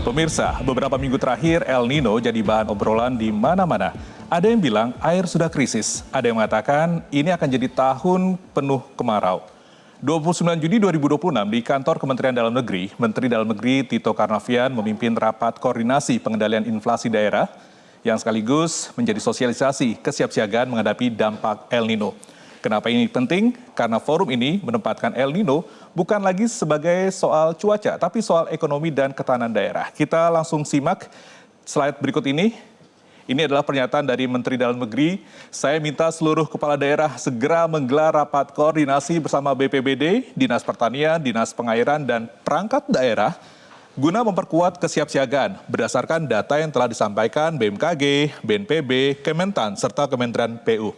Pemirsa, beberapa minggu terakhir El Nino jadi bahan obrolan di mana-mana. Ada yang bilang air sudah krisis, ada yang mengatakan ini akan jadi tahun penuh kemarau. 29 Juni 2026 di kantor Kementerian Dalam Negeri, Menteri Dalam Negeri Tito Karnavian memimpin rapat koordinasi pengendalian inflasi daerah yang sekaligus menjadi sosialisasi kesiapsiagaan menghadapi dampak El Nino. Kenapa ini penting? Karena forum ini menempatkan El Nino bukan lagi sebagai soal cuaca, tapi soal ekonomi dan ketahanan daerah. Kita langsung simak slide berikut ini. Ini adalah pernyataan dari Menteri Dalam Negeri. Saya minta seluruh kepala daerah segera menggelar rapat koordinasi bersama BPBD, Dinas Pertanian, Dinas Pengairan, dan perangkat daerah guna memperkuat kesiapsiagaan berdasarkan data yang telah disampaikan BMKG, BNPB, Kementan, serta Kementerian PU.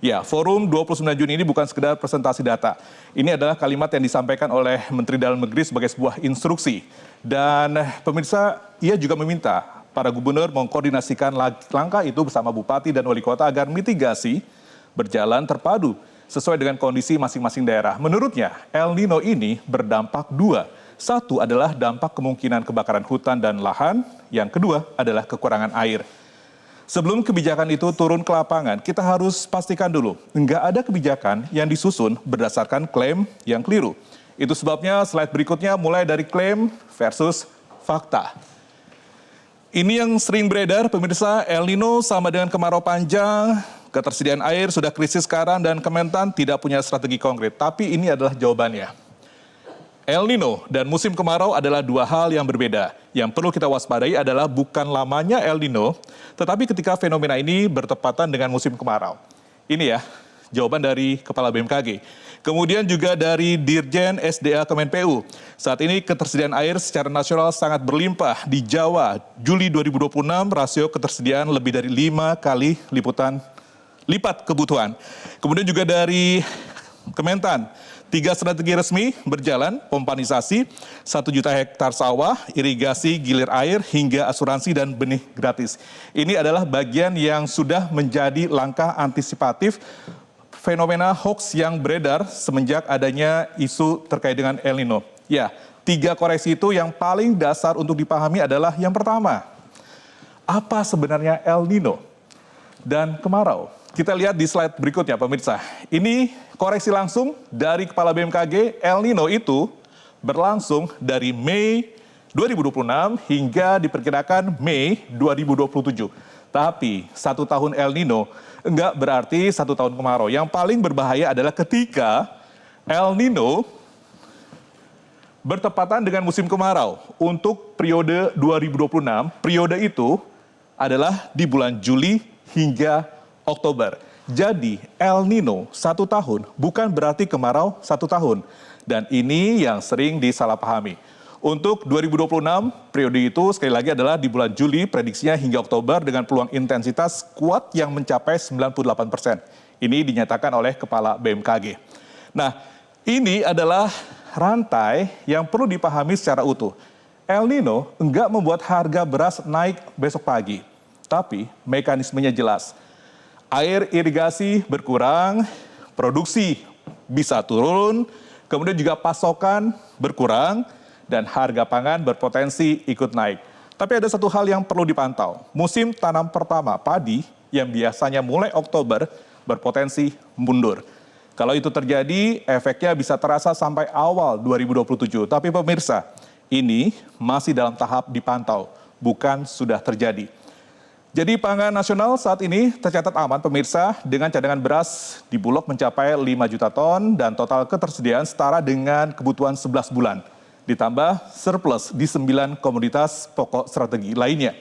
Ya, forum 29 Juni ini bukan sekedar presentasi data. Ini adalah kalimat yang disampaikan oleh Menteri Dalam Negeri sebagai sebuah instruksi. Dan pemirsa, ia juga meminta para gubernur mengkoordinasikan langkah itu bersama bupati dan wali kota agar mitigasi berjalan terpadu sesuai dengan kondisi masing-masing daerah. Menurutnya, El Nino ini berdampak dua. Satu adalah dampak kemungkinan kebakaran hutan dan lahan. Yang kedua adalah kekurangan air. Sebelum kebijakan itu turun ke lapangan, kita harus pastikan dulu, nggak ada kebijakan yang disusun berdasarkan klaim yang keliru. Itu sebabnya slide berikutnya mulai dari klaim versus fakta. Ini yang sering beredar, pemirsa, El Nino sama dengan kemarau panjang, ketersediaan air sudah krisis sekarang dan Kementan tidak punya strategi konkret. Tapi ini adalah jawabannya. El Nino dan musim kemarau adalah dua hal yang berbeda. Yang perlu kita waspadai adalah bukan lamanya El Nino, tetapi ketika fenomena ini bertepatan dengan musim kemarau. Ini ya, jawaban dari Kepala BMKG. Kemudian juga dari Dirjen SDA Kemenpu. Saat ini ketersediaan air secara nasional sangat berlimpah. Di Jawa, Juli 2026 rasio ketersediaan lebih dari 5 kali lipat kebutuhan. Kemudian juga dari Kementan. 3 strategi resmi berjalan, pompanisasi, 1 juta hektar sawah, irigasi gilir air, hingga asuransi dan benih gratis. Ini adalah bagian yang sudah menjadi langkah antisipatif fenomena hoax yang beredar semenjak adanya isu terkait dengan El Nino. Ya, 3 koreksi itu yang paling dasar untuk dipahami adalah yang pertama, apa sebenarnya El Nino dan kemarau? Kita lihat di slide berikutnya, pemirsa. Ini koreksi langsung dari Kepala BMKG, El Nino itu berlangsung dari Mei 2026 hingga diperkirakan Mei 2027. Tapi 1 tahun El Nino enggak berarti 1 tahun kemarau. Yang paling berbahaya adalah ketika El Nino bertepatan dengan musim kemarau. Untuk periode 2026, periode itu adalah di bulan Juli hingga Oktober. Jadi El Nino 1 tahun bukan berarti kemarau 1 tahun. Dan ini yang sering disalahpahami. Untuk 2026 periode itu sekali lagi adalah di bulan Juli, prediksinya hingga Oktober dengan peluang intensitas kuat yang mencapai 98%. Ini dinyatakan oleh Kepala BMKG. Nah, ini adalah rantai yang perlu dipahami secara utuh. El Nino enggak membuat harga beras naik besok pagi. Tapi mekanismenya jelas. Air irigasi berkurang, produksi bisa turun, kemudian juga pasokan berkurang, dan harga pangan berpotensi ikut naik. Tapi ada satu hal yang perlu dipantau. Musim tanam pertama padi yang biasanya mulai Oktober berpotensi mundur. Kalau itu terjadi, efeknya bisa terasa sampai awal 2027. Tapi pemirsa, ini masih dalam tahap dipantau, bukan sudah terjadi. Jadi pangan nasional saat ini tercatat aman, pemirsa, dengan cadangan beras di Bulog mencapai 5 juta ton dan total ketersediaan setara dengan kebutuhan 11 bulan. Ditambah surplus di 9 komoditas pokok strategi lainnya.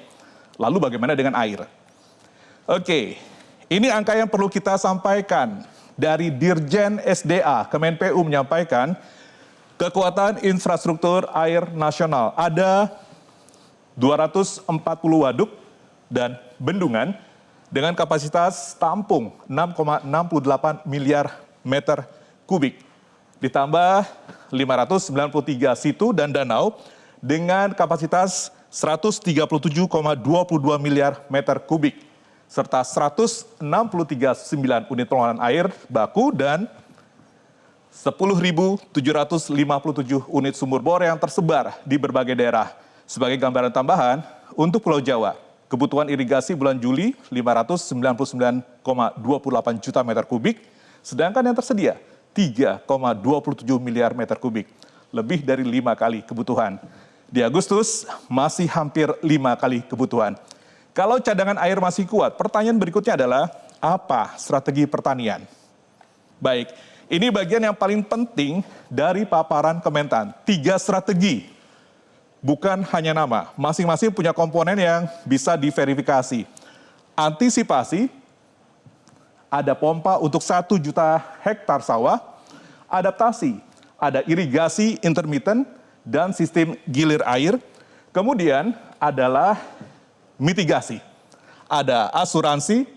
Lalu bagaimana dengan air? Oke, ini angka yang perlu kita sampaikan. Dari Dirjen SDA, Kemenpu menyampaikan kekuatan infrastruktur air nasional. Ada 240 waduk dan bendungan dengan kapasitas tampung 6,68 miliar meter kubik. Ditambah 593 situ dan danau dengan kapasitas 137,22 miliar meter kubik. Serta 163,9 unit pengelolaan air baku dan 10.757 unit sumur bor yang tersebar di berbagai daerah. Sebagai gambaran tambahan, untuk Pulau Jawa, kebutuhan irigasi bulan Juli 599,28 juta meter kubik, sedangkan yang tersedia 3,27 miliar meter kubik, lebih dari 5 kali kebutuhan. Di Agustus masih hampir 5 kali kebutuhan. Kalau cadangan air masih kuat, pertanyaan berikutnya adalah apa strategi pertanian? Baik, ini bagian yang paling penting dari paparan Kementan. 3 strategi, bukan hanya nama. Masing-masing punya komponen yang bisa diverifikasi. Antisipasi, ada pompa untuk 1 juta hektar sawah. Adaptasi, ada irigasi intermittent dan sistem gilir air. Kemudian adalah mitigasi. Ada asuransi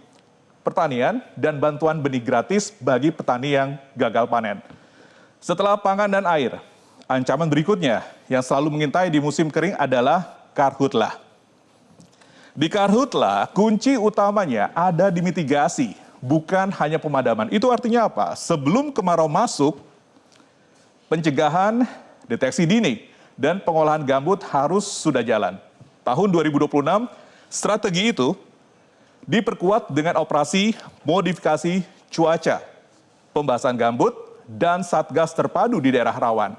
pertanian dan bantuan benih gratis bagi petani yang gagal panen. Setelah pangan dan air, ancaman berikutnya yang selalu mengintai di musim kering adalah karhutlah. Di karhutlah, kunci utamanya ada di mitigasi, bukan hanya pemadaman. Itu artinya apa? Sebelum kemarau masuk, pencegahan, deteksi dini, dan pengolahan gambut harus sudah jalan. Tahun 2026, strategi itu diperkuat dengan operasi modifikasi cuaca, pembahasan gambut, dan satgas terpadu di daerah rawan.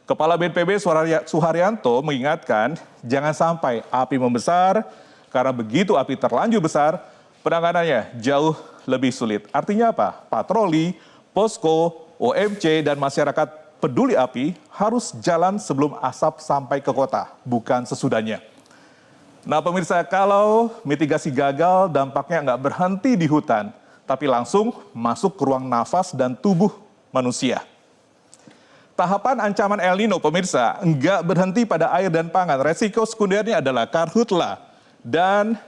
Kepala BNPB Suharyanto mengingatkan, jangan sampai api membesar, karena begitu api terlanjur besar, penanganannya jauh lebih sulit. Artinya apa? Patroli, posko, OMC, dan masyarakat peduli api harus jalan sebelum asap sampai ke kota, bukan sesudahnya. Nah pemirsa, kalau mitigasi gagal dampaknya nggak berhenti di hutan, tapi langsung masuk ke ruang nafas dan tubuh manusia. Tahapan ancaman El Nino, pemirsa, nggak berhenti pada air dan pangan. Resiko sekundernya adalah karhutlah dan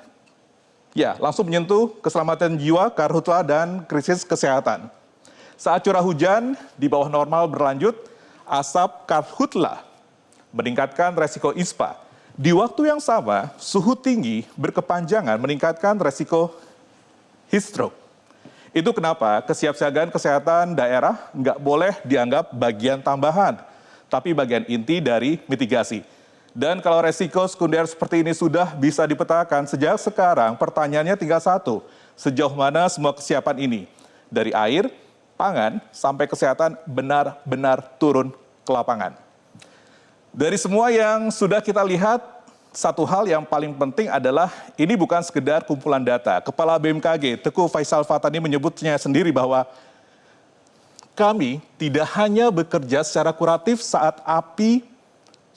ya langsung menyentuh keselamatan jiwa, karhutlah, dan krisis kesehatan. Saat curah hujan di bawah normal berlanjut, asap karhutlah meningkatkan resiko ISPA. Di waktu yang sama, suhu tinggi berkepanjangan meningkatkan resiko heat stroke. Itu kenapa kesiapsiagaan kesehatan daerah nggak boleh dianggap bagian tambahan, tapi bagian inti dari mitigasi. Dan kalau resiko sekunder seperti ini sudah bisa dipetakan sejak sekarang, pertanyaannya tinggal satu, sejauh mana semua kesiapan ini? Dari air, pangan, sampai kesehatan benar-benar turun ke lapangan. Dari semua yang sudah kita lihat, satu hal yang paling penting adalah ini bukan sekedar kumpulan data. Kepala BMKG, Teguh Faisal Fatani menyebutnya sendiri bahwa kami tidak hanya bekerja secara kuratif saat api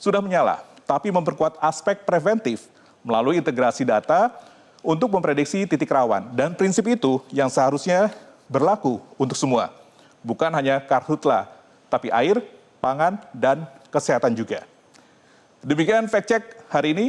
sudah menyala, tapi memperkuat aspek preventif melalui integrasi data untuk memprediksi titik rawan. Dan prinsip itu yang seharusnya berlaku untuk semua, bukan hanya karhutlah, tapi air, pangan, dan kesehatan juga. Demikian fact check hari ini.